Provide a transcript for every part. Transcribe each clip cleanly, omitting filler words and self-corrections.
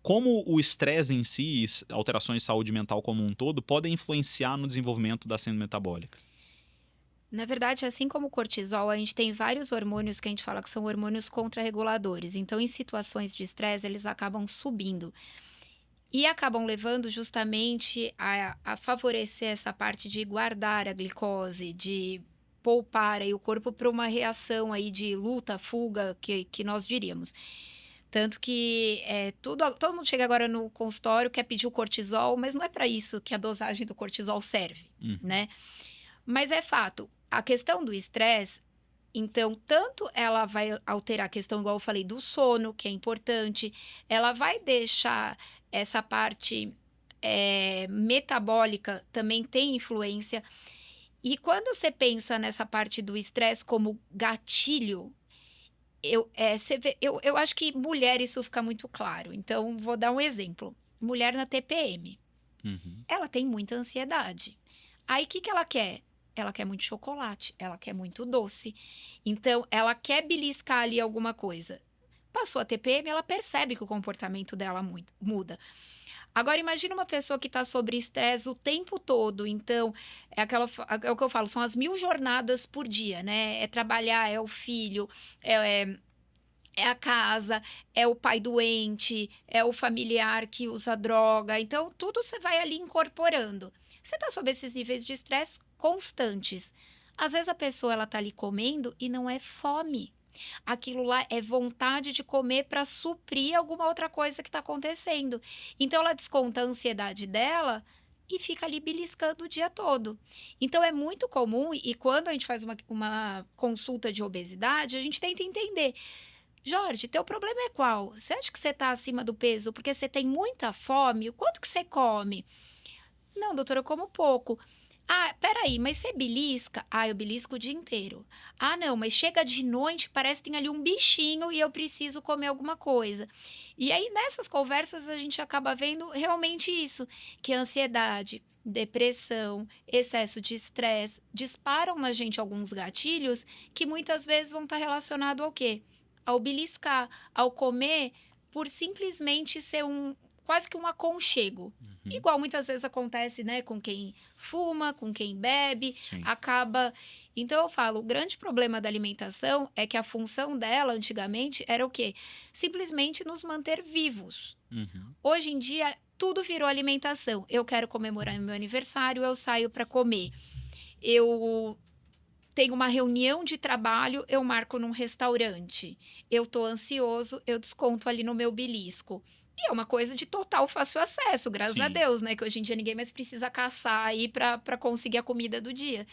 Como o estresse em si, alterações de saúde mental como um todo, podem influenciar no desenvolvimento da síndrome metabólica? Na verdade, assim como o cortisol, a gente tem vários hormônios que a gente fala que são hormônios contrarreguladores. Então, em situações de estresse, eles acabam subindo e acabam levando justamente a favorecer essa parte de guardar a glicose, de poupar aí o corpo para uma reação aí de luta, fuga, que nós diríamos. Tanto que todo mundo chega agora no consultório, quer pedir o cortisol, mas não é para isso que a dosagem do cortisol serve, Uhum. né? Mas é fato, a questão do estresse, então, tanto ela vai alterar a questão, igual eu falei, do sono, que é importante, ela vai deixar essa parte metabólica também tem influência. E quando você pensa nessa parte do estresse como gatilho, você vê, eu acho que mulher isso fica muito claro. Então, vou dar um exemplo. Mulher na TPM. Uhum. Ela tem muita ansiedade. Aí, o que que ela quer? Ela quer muito chocolate, ela quer muito doce. Então, ela quer beliscar ali alguma coisa. Passou a TPM, ela percebe que o comportamento dela muda. Agora, imagina uma pessoa que está sob estresse o tempo todo. Então, é o que eu falo, são as 1000 jornadas por dia, né? É trabalhar, é o filho, é, é é a casa, é o pai doente, é o familiar que usa droga, então tudo você vai ali incorporando. Você está sob esses níveis de estresse constantes. Às vezes a pessoa ela tá ali comendo e não é fome. Aquilo lá é vontade de comer para suprir alguma outra coisa que está acontecendo. Então ela desconta a ansiedade dela e fica ali beliscando o dia todo. Então é muito comum, e quando a gente faz uma consulta de obesidade, a gente tenta entender. Jorge, teu problema é qual? Você acha que você está acima do peso porque você tem muita fome? O quanto que você come? Não, doutora, eu como pouco. Ah, peraí, mas você belisca? Ah, eu belisco o dia inteiro. Ah, não, mas chega de noite, parece que tem ali um bichinho e eu preciso comer alguma coisa. E aí, nessas conversas, a gente acaba vendo realmente isso, que a ansiedade, depressão, excesso de estresse, disparam na gente alguns gatilhos que muitas vezes vão estar relacionados ao quê? Ao beliscar, ao comer, por simplesmente ser quase que um aconchego. Uhum. Igual muitas vezes acontece, né, com quem fuma, com quem bebe, Sim. acaba. Então eu falo, o grande problema da alimentação é que a função dela antigamente era o quê? Simplesmente nos manter vivos. Uhum. Hoje em dia tudo virou alimentação. Eu quero comemorar meu aniversário, eu saio para comer. Eu tenho uma reunião de trabalho, eu marco num restaurante. Eu tô ansioso, eu desconto ali no meu belisco. E é uma coisa de total fácil acesso, graças a Sim. Deus, né, que hoje em dia ninguém mais precisa caçar aí para conseguir a comida do dia.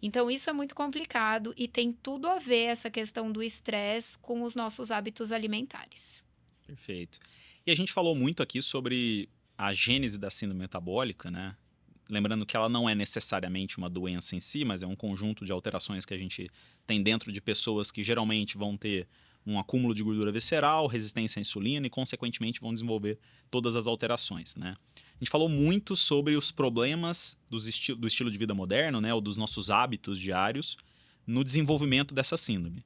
Então isso é muito complicado e tem tudo a ver essa questão do estresse com os nossos hábitos alimentares. Perfeito. E a gente falou muito aqui sobre a gênese da síndrome metabólica, né? Lembrando que ela não é necessariamente uma doença em si, mas é um conjunto de alterações que a gente tem dentro de pessoas que geralmente vão ter um acúmulo de gordura visceral, resistência à insulina e, consequentemente, vão desenvolver todas as alterações, né? A gente falou muito sobre os problemas do estilo de vida moderno, né, ou dos nossos hábitos diários no desenvolvimento dessa síndrome.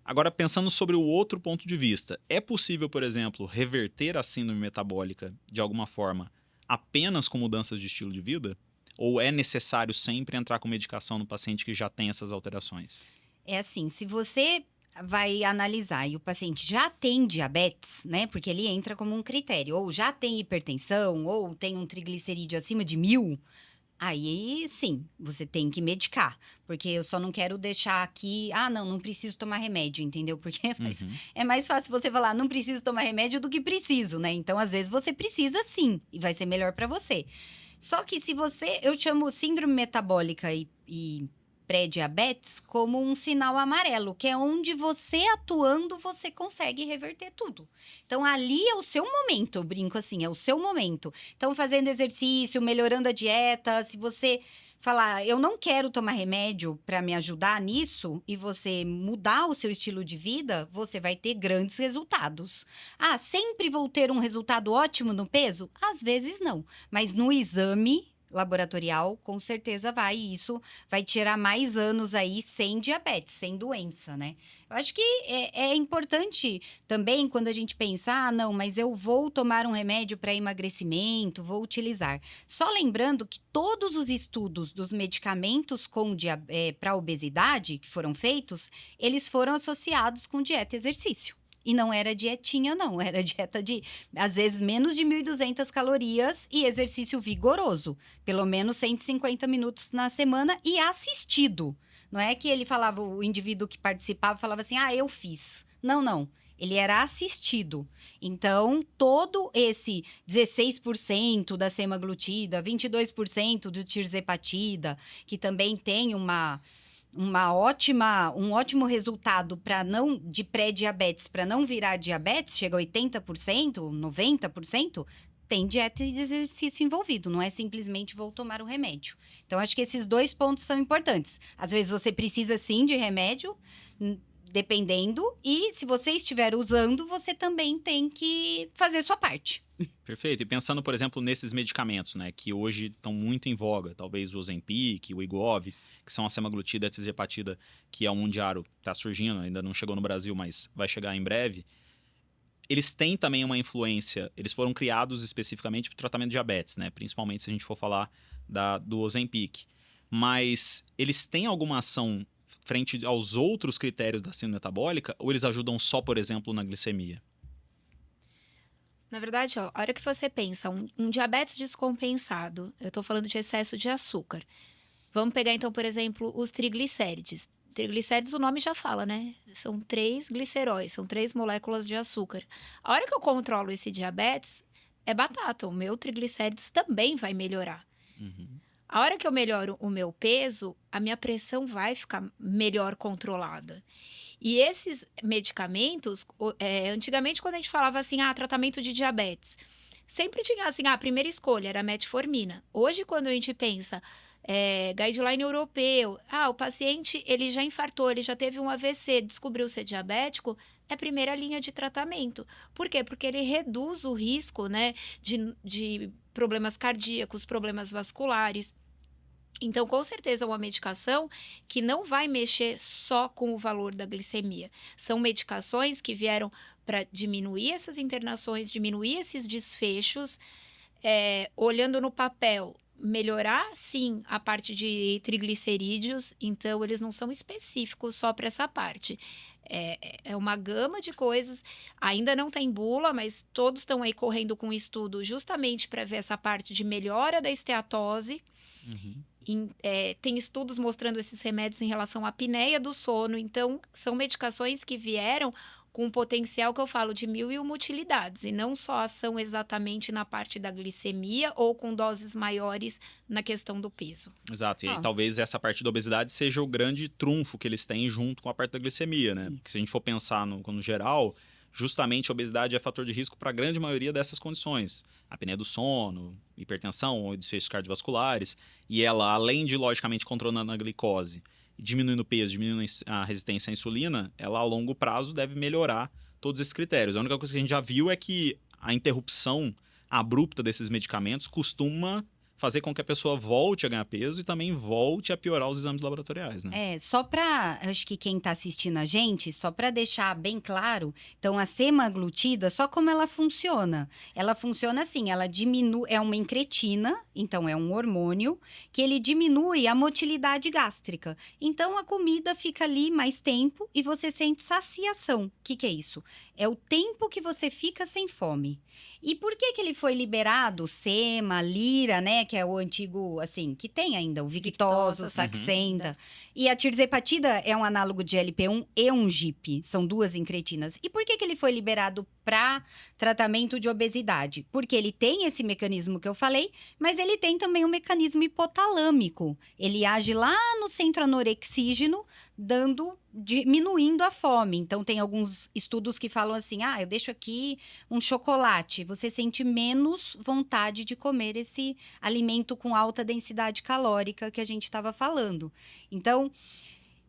Agora, pensando sobre o outro ponto de vista, é possível, por exemplo, reverter a síndrome metabólica de alguma forma apenas com mudanças de estilo de vida? Ou é necessário sempre entrar com medicação no paciente que já tem essas alterações? É assim, se você vai analisar e o paciente já tem diabetes, né, porque ele entra como um critério, ou já tem hipertensão, ou tem um triglicerídeo acima de 1000, aí sim, você tem que medicar. Porque eu só não quero deixar aqui, não, não preciso tomar remédio, entendeu? Porque Uhum. é mais fácil você falar, não preciso tomar remédio do que preciso, né? Então, às vezes, você precisa sim, e vai ser melhor pra você. Só que se você, eu chamo síndrome metabólica e pré-diabetes como um sinal amarelo, que é onde você atuando, você consegue reverter tudo. Então, ali é o seu momento, eu brinco assim, é o seu momento. Então, fazendo exercício, melhorando a dieta, se você falar, eu não quero tomar remédio para me ajudar nisso, e você mudar o seu estilo de vida, você vai ter grandes resultados. Sempre vou ter um resultado ótimo no peso? Às vezes não, mas no exame laboratorial, com certeza vai. E isso vai tirar mais anos aí sem diabetes, sem doença, né? Eu acho que é importante também quando a gente pensa, não, mas eu vou tomar um remédio para emagrecimento, vou utilizar. Só lembrando que todos os estudos dos medicamentos para obesidade que foram feitos, eles foram associados com dieta e exercício. E não era dietinha, não. Era dieta de, às vezes, menos de 1.200 calorias e exercício vigoroso. Pelo menos 150 minutos na semana e assistido. Não é que ele falava, o indivíduo que participava falava assim, eu fiz. Não, não. Ele era assistido. Então, todo esse 16% da semaglutida, 22% do tirzepatida, que também tem um ótimo resultado de pré-diabetes para não virar diabetes, chega a 80%, 90%, tem dieta e exercício envolvido, não é simplesmente vou tomar um remédio. Então, acho que esses 2 pontos são importantes. Às vezes você precisa sim de remédio, dependendo, e se você estiver usando, você também tem que fazer sua parte. Perfeito. E pensando, por exemplo, nesses medicamentos, né, que hoje estão muito em voga, talvez o Ozempic, o Wegovy, que são a semaglutida e a tirzepatida, que é um Mounjaro, está surgindo, ainda não chegou no Brasil, mas vai chegar em breve. Eles têm também uma influência, eles foram criados especificamente para o tratamento de diabetes, né, principalmente se a gente for falar do Ozempic. Mas eles têm alguma ação frente aos outros critérios da síndrome metabólica, ou eles ajudam só, por exemplo, na glicemia? Na verdade, a hora que você pensa, um diabetes descompensado, eu tô falando de excesso de açúcar. Vamos pegar, então, por exemplo, os triglicérides. Triglicérides, o nome já fala, né? São 3 gliceróis, são 3 moléculas de açúcar. A hora que eu controlo esse diabetes, é batata. O meu triglicérides também vai melhorar. Uhum. A hora que eu melhoro o meu peso, a minha pressão vai ficar melhor controlada. E esses medicamentos, antigamente quando a gente falava assim, tratamento de diabetes, sempre tinha assim, a primeira escolha era a metformina. Hoje, quando a gente pensa, guideline europeu, o paciente ele já infartou, ele já teve um AVC, descobriu ser diabético, é a primeira linha de tratamento. Por quê? Porque ele reduz o risco, né, de problemas cardíacos, problemas vasculares. Então, com certeza, é uma medicação que não vai mexer só com o valor da glicemia. São medicações que vieram para diminuir essas internações, diminuir esses desfechos, olhando no papel, melhorar, sim, a parte de triglicerídeos. Então, eles não são específicos só para essa parte. É uma gama de coisas, ainda não tem bula, mas todos estão aí correndo com estudo justamente para ver essa parte de melhora da esteatose. Uhum. Tem estudos mostrando esses remédios em relação à apneia do sono. Então, são medicações que vieram com um potencial que eu falo de 1.001 utilidades, e não só ação exatamente na parte da glicemia ou com doses maiores na questão do peso. Exato, e aí, talvez essa parte da obesidade seja o grande trunfo que eles têm junto com a parte da glicemia, né? Porque se a gente for pensar no geral, justamente a obesidade é fator de risco para a grande maioria dessas condições. A apneia do sono, hipertensão ou desfechos cardiovasculares, e ela, além de, logicamente, controlando a glicose, diminuindo o peso, diminuindo a resistência à insulina, ela a longo prazo deve melhorar todos esses critérios. A única coisa que a gente já viu é que a interrupção abrupta desses medicamentos costuma fazer com que a pessoa volte a ganhar peso e também volte a piorar os exames laboratoriais, né? Só para, acho que quem está assistindo a gente, só para deixar bem claro, então a semaglutida, só como ela funciona. Ela funciona assim, ela diminui, é uma incretina, então é um hormônio, que ele diminui a motilidade gástrica. Então a comida fica ali mais tempo e você sente saciação. O que é isso? É o tempo que você fica sem fome. E por que ele foi liberado? Sema, Lira, né? Que é o antigo, assim, que tem ainda o Victoza, Saxenda. E a tirzepatida é um análogo de LP1 e um GIP. São 2 incretinas. E por que ele foi liberado para tratamento de obesidade? Porque ele tem esse mecanismo que eu falei, mas ele tem também um mecanismo hipotalâmico. Ele age lá no centro anorexígeno, diminuindo a fome. Então, tem alguns estudos que falam assim, eu deixo aqui um chocolate, você sente menos vontade de comer esse alimento com alta densidade calórica que a gente estava falando. Então,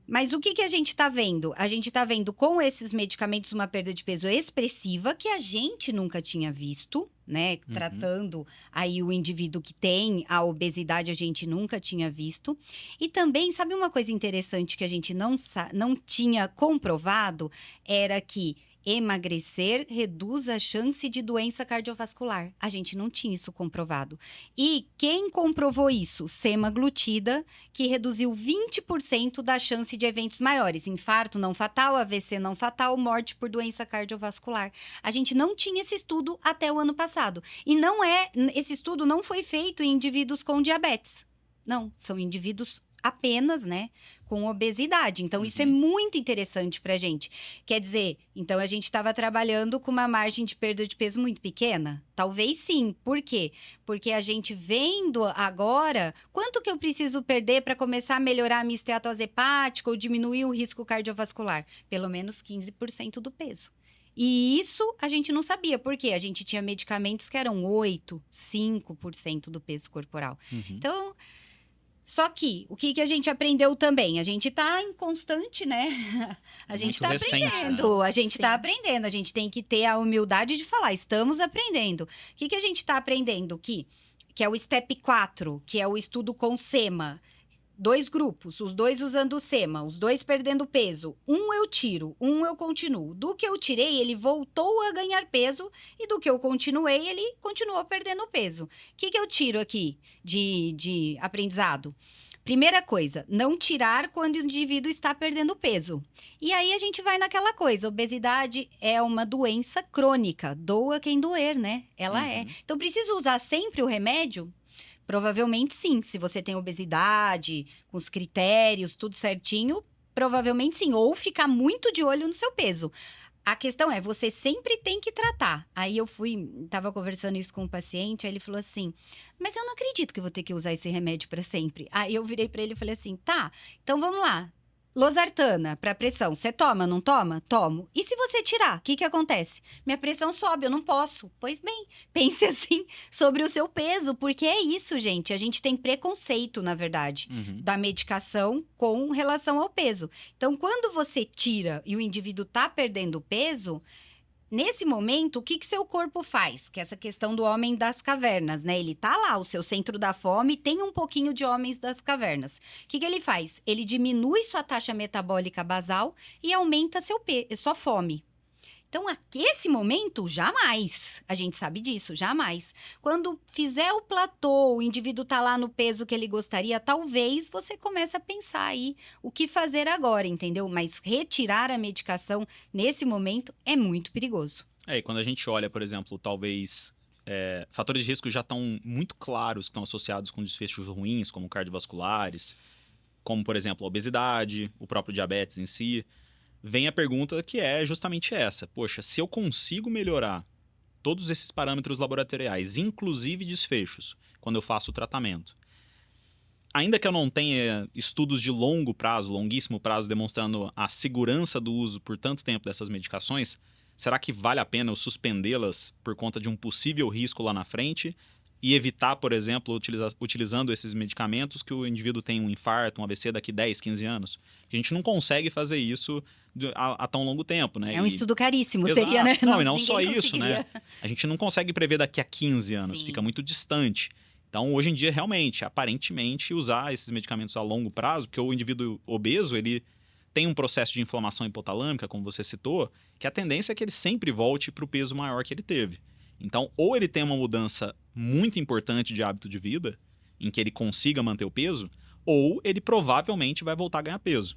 mas o que a gente está vendo? A gente está vendo com esses medicamentos uma perda de peso expressiva que a gente nunca tinha visto, né? Tratando aí o indivíduo que tem a obesidade, a gente nunca tinha visto. E também, sabe uma coisa interessante que a gente não tinha comprovado? Era que emagrecer reduz a chance de doença cardiovascular. A gente não tinha isso comprovado. E quem comprovou isso? Semaglutida, que reduziu 20% da chance de eventos maiores. Infarto não fatal, AVC não fatal, morte por doença cardiovascular. A gente não tinha esse estudo até o ano passado. E esse estudo não foi feito em indivíduos com diabetes. Não, são indivíduos apenas, né, com obesidade. Então, isso é muito interessante pra gente. Quer dizer, então a gente estava trabalhando com uma margem de perda de peso muito pequena? Talvez sim. Por quê? Porque a gente vendo agora quanto que eu preciso perder para começar a melhorar a minha esteatose hepática ou diminuir o risco cardiovascular? Pelo menos 15% do peso. E isso a gente não sabia, porque a gente tinha medicamentos que eram 8%, 5% do peso corporal. Então, só que, o que a gente aprendeu também? A gente tá em constante, né? A gente tá aprendendo, a gente tá aprendendo. A gente tem que ter a humildade de falar, estamos aprendendo. O que a gente tá aprendendo? Que é o Step 4, que é o estudo com SEMA. 2 grupos, os 2 usando o SEMA, os 2 perdendo peso. Um eu tiro, um eu continuo. Do que eu tirei, ele voltou a ganhar peso. E do que eu continuei, ele continuou perdendo peso. O que eu tiro aqui de aprendizado? Primeira coisa, não tirar quando o indivíduo está perdendo peso. E aí a gente vai naquela coisa, obesidade é uma doença crônica. Doa quem doer, né? Ela é. Então, preciso usar sempre o remédio? Provavelmente sim, se você tem obesidade, com os critérios, tudo certinho, provavelmente sim. Ou ficar muito de olho no seu peso. A questão é, você sempre tem que tratar. Aí eu tava conversando isso com um paciente, aí ele falou assim, mas eu não acredito que eu vou ter que usar esse remédio para sempre. Aí eu virei para ele e falei assim, tá, então vamos lá. Losartana, para pressão, você toma, não toma? Tomo. E se você tirar, o que acontece? Minha pressão sobe, eu não posso. Pois bem, pense assim sobre o seu peso, porque é isso, gente. A gente tem preconceito, na verdade, da medicação com relação ao peso. Então, quando você tira e o indivíduo tá perdendo peso, nesse momento, o que seu corpo faz? Que é essa questão do homem das cavernas, né? Ele tá lá, o seu centro da fome, tem um pouquinho de homens das cavernas. O que ele faz? Ele diminui sua taxa metabólica basal e aumenta sua fome. Então, esse momento, jamais. A gente sabe disso, jamais. Quando fizer o platô, o indivíduo tá lá no peso que ele gostaria, talvez você comece a pensar aí o que fazer agora, entendeu? Mas retirar a medicação nesse momento é muito perigoso. E quando a gente olha, por exemplo, talvez fatores de risco já estão muito claros, que estão associados com desfechos ruins, como cardiovasculares, como, por exemplo, a obesidade, o próprio diabetes em si. Vem a pergunta que é justamente essa. Poxa, se eu consigo melhorar todos esses parâmetros laboratoriais, inclusive desfechos, quando eu faço o tratamento, ainda que eu não tenha estudos de longo prazo, longuíssimo prazo, demonstrando a segurança do uso por tanto tempo dessas medicações, será que vale a pena eu suspendê-las por conta de um possível risco lá na frente e evitar, por exemplo, utilizando esses medicamentos que o indivíduo tem um infarto, um AVC daqui 10, 15 anos? A gente não consegue fazer isso há tão longo tempo, né? É um estudo caríssimo, Exato. Seria, né? Não, e não só isso, né? A gente não consegue prever daqui a 15 anos, fica muito distante. Então, hoje em dia, realmente, aparentemente, usar esses medicamentos a longo prazo, porque o indivíduo obeso, ele tem um processo de inflamação hipotalâmica, como você citou, que a tendência é que ele sempre volte para o peso maior que ele teve. Então, ou ele tem uma mudança muito importante de hábito de vida, em que ele consiga manter o peso, ou ele provavelmente vai voltar a ganhar peso.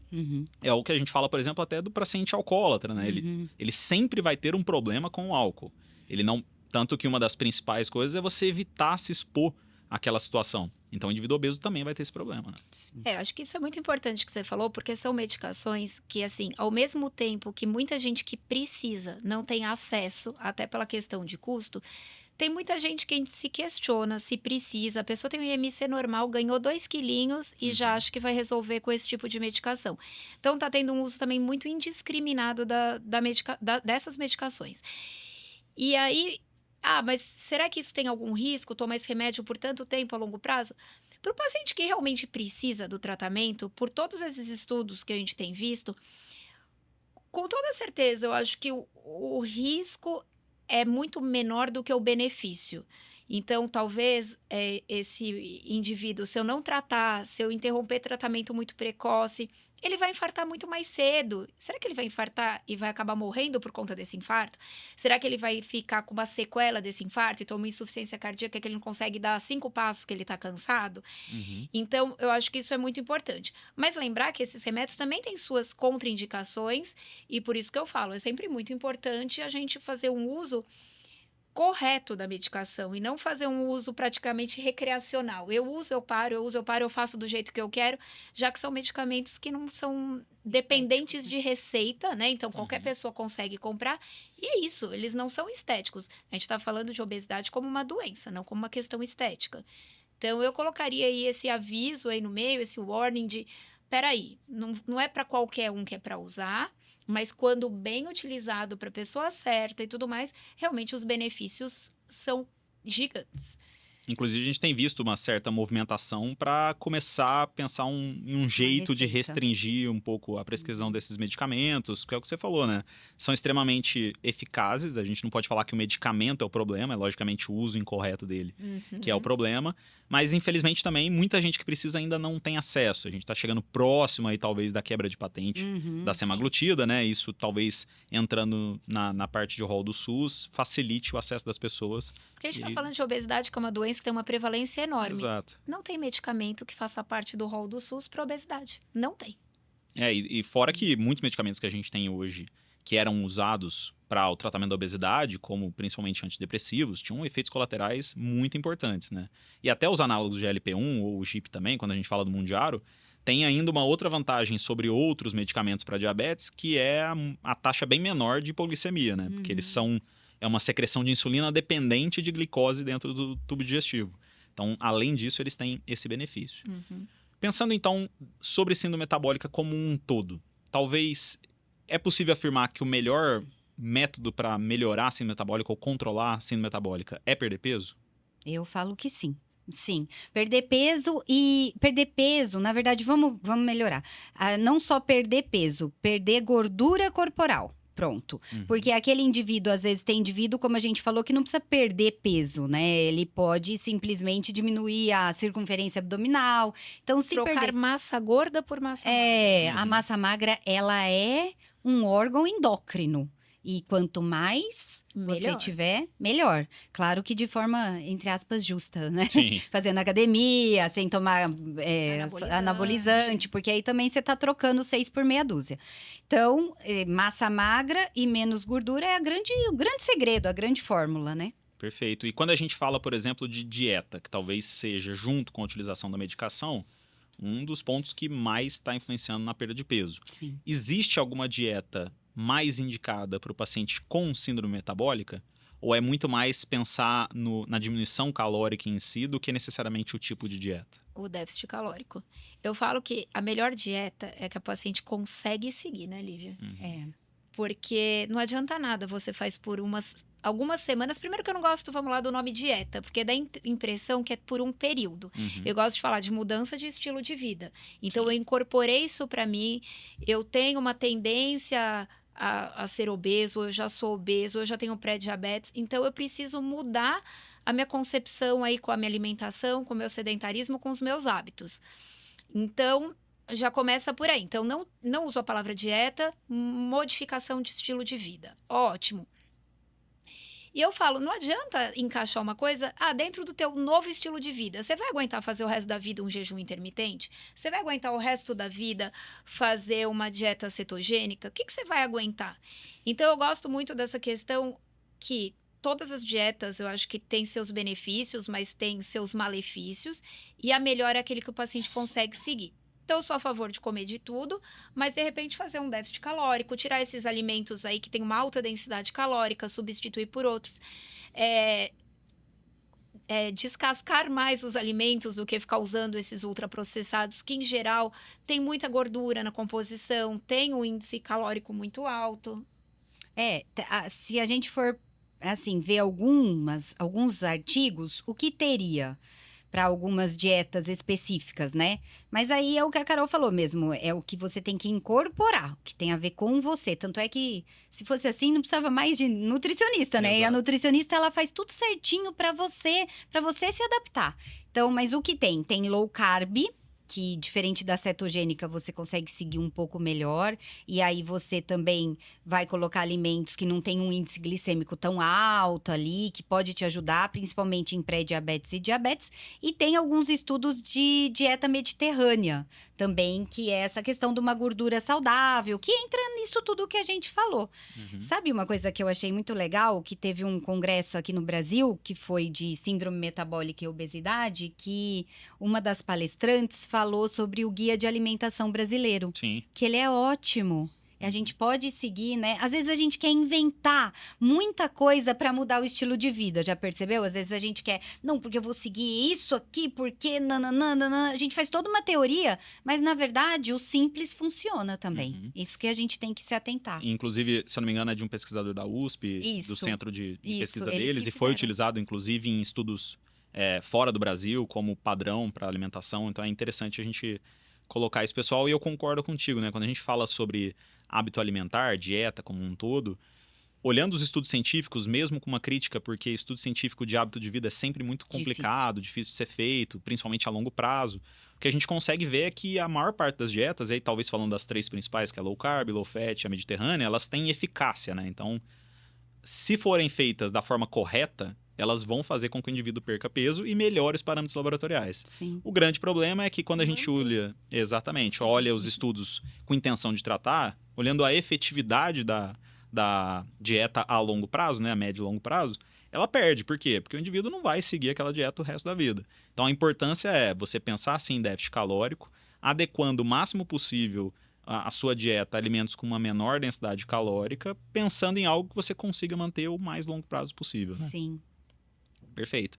É o que a gente fala, por exemplo, até do paciente alcoólatra, né? Ele sempre vai ter um problema com o álcool. Ele não, tanto que uma das principais coisas é você evitar se expor àquela situação. Então, o indivíduo obeso também vai ter esse problema, né? Acho que isso é muito importante que você falou, porque são medicações que, assim, ao mesmo tempo que muita gente que precisa não tem acesso, até pela questão de custo, tem muita gente que se questiona se precisa. A pessoa tem um IMC normal, ganhou 2 quilinhos e já acha que vai resolver com esse tipo de medicação. Então, tá tendo um uso também muito indiscriminado dessas medicações. E aí, mas será que isso tem algum risco, tomar esse remédio por tanto tempo, a longo prazo? Para o paciente que realmente precisa do tratamento, por todos esses estudos que a gente tem visto, com toda certeza, eu acho que o risco é muito menor do que o benefício. Então, talvez esse indivíduo, se eu não tratar, se eu interromper tratamento muito precoce, ele vai infartar muito mais cedo. Será que ele vai infartar e vai acabar morrendo por conta desse infarto? Será que ele vai ficar com uma sequela desse infarto, então uma insuficiência cardíaca que ele não consegue dar 5 passos que ele está cansado? Uhum. Então, eu acho que isso é muito importante. Mas lembrar que esses remédios também têm suas contraindicações, e por isso que eu falo, é sempre muito importante a gente fazer um uso correto da medicação e não fazer um uso praticamente recreacional. Eu uso, eu paro, eu uso, eu paro, eu faço do jeito que eu quero, já que são medicamentos que não são dependentes de receita, né? Então, qualquer Uhum. pessoa consegue comprar. E é isso, eles não são estéticos. A gente está falando de obesidade como uma doença, não como uma questão estética. Então, eu colocaria aí esse aviso aí no meio, esse warning de, peraí, não é para qualquer um que é para usar, mas quando bem utilizado para a pessoa certa e tudo mais, realmente os benefícios são gigantes. Inclusive, a gente tem visto uma certa movimentação para começar a pensar em um jeito de receita. restringir um pouco a prescrição desses medicamentos, que é o que você falou, né? São extremamente eficazes, a gente não pode falar que o medicamento é o problema, é logicamente o uso incorreto dele que é o problema, mas infelizmente também muita gente que precisa ainda não tem acesso. A gente está chegando próximo aí talvez da quebra de patente da semaglutida, né? Isso talvez entrando na parte de rol do SUS facilite o acesso das pessoas. Porque a gente está E- falando de obesidade, que é uma doença que tem uma prevalência enorme. Exato. Não tem medicamento que faça parte do rol do SUS para obesidade. Não tem. E fora que muitos medicamentos que a gente tem hoje, que eram usados para o tratamento da obesidade, como principalmente antidepressivos, tinham efeitos colaterais muito importantes, né? E até os análogos de GLP-1 ou o GIP também, quando a gente fala do Mounjaro, tem ainda uma outra vantagem sobre outros medicamentos para diabetes, que é a taxa bem menor de hipoglicemia, né? Porque eles são é uma secreção de insulina dependente de glicose dentro do tubo digestivo. Então, além disso, eles têm esse benefício. Pensando então sobre síndrome metabólica como um todo, talvez é possível afirmar que o melhor método para melhorar a síndrome metabólica ou controlar a síndrome metabólica é perder peso? Eu falo que sim. Sim, perder peso, na verdade, vamos melhorar. Não só perder peso, perder gordura corporal. Pronto. Uhum. Porque aquele indivíduo, às vezes, tem indivíduo, como a gente falou, que não precisa perder peso, né? Ele pode simplesmente diminuir a circunferência abdominal. Então, se Trocar perder. massa gorda por massa A Uhum. massa magra, ela é um órgão endócrino. E quanto mais você Melhor. tiver, melhor. Claro que de forma, entre aspas, justa, né? Sim. Fazendo academia, sem tomar Anabolizante. anabolizante, porque aí também você tá trocando 6 por meia dúzia. Então, massa magra e menos gordura é o grande segredo, a grande fórmula, né? Perfeito. E quando a gente fala, por exemplo, de dieta, que talvez seja, junto com a utilização da medicação, um dos pontos que mais está influenciando na perda de peso. Sim. Existe alguma dieta mais indicada para o paciente com síndrome metabólica? Ou é muito mais pensar na diminuição calórica em si do que necessariamente o tipo de dieta? O déficit calórico. Eu falo que a melhor dieta é que a paciente consegue seguir, né, Lívia? Uhum. Porque não adianta nada, você faz por algumas semanas. Primeiro que eu não gosto, vamos lá, do nome dieta, porque dá impressão que é por um período. Uhum. Eu gosto de falar de mudança de estilo de vida. Então, eu incorporei isso para mim. Eu tenho uma tendência a ser obeso, eu já sou obeso, eu já tenho pré-diabetes. Então, eu preciso mudar a minha concepção aí com a minha alimentação, com o meu sedentarismo, com os meus hábitos. Então, já começa por aí. Então, não uso a palavra dieta, modificação de estilo de vida. Ótimo. E eu falo, não adianta encaixar uma coisa dentro do teu novo estilo de vida. Você vai aguentar fazer o resto da vida um jejum intermitente? Você vai aguentar o resto da vida fazer uma dieta cetogênica? O que você vai aguentar? Então, eu gosto muito dessa questão que todas as dietas, eu acho que têm seus benefícios, mas têm seus malefícios. E a melhor é aquele que o paciente consegue seguir. Então, eu sou a favor de comer de tudo, mas de repente fazer um déficit calórico, tirar esses alimentos aí que tem uma alta densidade calórica, substituir por outros. Descascar mais os alimentos do que ficar usando esses ultraprocessados, que em geral tem muita gordura na composição, tem um índice calórico muito alto. Se a gente for, assim, ver alguns artigos, o que teria? para algumas dietas específicas, né? Mas aí é o que a Carol falou mesmo, é o que você tem que incorporar, o que tem a ver com você. Tanto é que, se fosse assim, não precisava mais de nutricionista, né? E a Exato. nutricionista, ela faz tudo certinho para você se adaptar. Então, mas o que tem? Tem low carb, que diferente da cetogênica, você consegue seguir um pouco melhor. E aí você também vai colocar alimentos que não tem um índice glicêmico tão alto ali, que pode te ajudar, principalmente em pré-diabetes e diabetes. E tem alguns estudos de dieta mediterrânea também, que é essa questão de uma gordura saudável, que entra nisso tudo que a gente falou. Uhum. Sabe uma coisa que eu achei muito legal? Que teve um congresso aqui no Brasil, que foi de síndrome metabólica e obesidade, que uma das palestrantes falou sobre o guia de alimentação brasileiro, Sim. que ele é ótimo. E a gente pode seguir, né? Às vezes a gente quer inventar muita coisa para mudar o estilo de vida, já percebeu? Às vezes a gente quer, não, porque eu vou seguir isso aqui, porque nananana. A gente faz toda uma teoria, mas na verdade o simples funciona também. Uhum. Isso que a gente tem que se atentar. Inclusive, se eu não me engano, é de um pesquisador da USP, Isso. do centro de Isso, pesquisa eles deles, que e foi fizeram. utilizado, inclusive, em estudos fora do Brasil, como padrão para alimentação. Então, é interessante a gente colocar isso, pessoal. E eu concordo contigo, né? Quando a gente fala sobre hábito alimentar, dieta como um todo, olhando os estudos científicos, mesmo com uma crítica, porque estudo científico de hábito de vida é sempre muito complicado, difícil de ser feito, principalmente a longo prazo. O que a gente consegue ver é que a maior parte das dietas, aí talvez falando das 3 principais, que é low carb, low fat, a mediterrânea, elas têm eficácia, né? Então, se forem feitas da forma correta, elas vão fazer com que o indivíduo perca peso e melhore os parâmetros laboratoriais. Sim. O grande problema é que quando a gente olha, Sim. olha os estudos com intenção de tratar, olhando a efetividade da dieta a longo prazo, né, a médio e longo prazo, ela perde. Por quê? Porque o indivíduo não vai seguir aquela dieta o resto da vida. Então a importância é você pensar assim em déficit calórico, adequando o máximo possível a sua dieta a alimentos com uma menor densidade calórica, pensando em algo que você consiga manter o mais longo prazo possível, né? Sim. Perfeito.